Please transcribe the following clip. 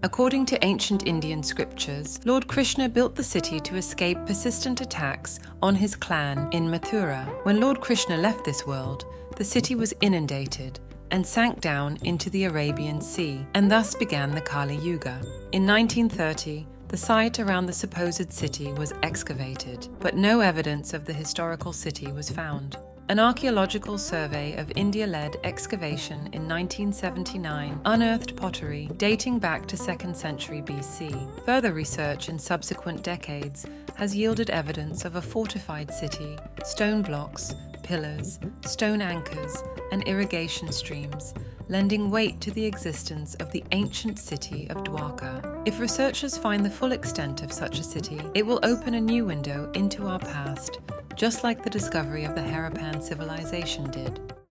According to ancient Indian scriptures, Lord Krishna built the city to escape persistent attacks on his clan in Mathura. When Lord Krishna left this world, the city was inundated and sank down into the Arabian Sea, and thus began the Kali Yuga. In 1930, the site around the supposed city was excavated, but no evidence of the historical city was found. An archaeological survey of India-led excavation in 1979 unearthed pottery dating back to 2nd century BC. Further research in subsequent decades has yielded evidence of a fortified city, stone blocks, pillars, stone anchors, and irrigation streams, lending weight to the existence of the ancient city of Dwarka. If researchers find the full extent of such a city, it will open a new window into our past, just like the discovery of the Harappan civilization did.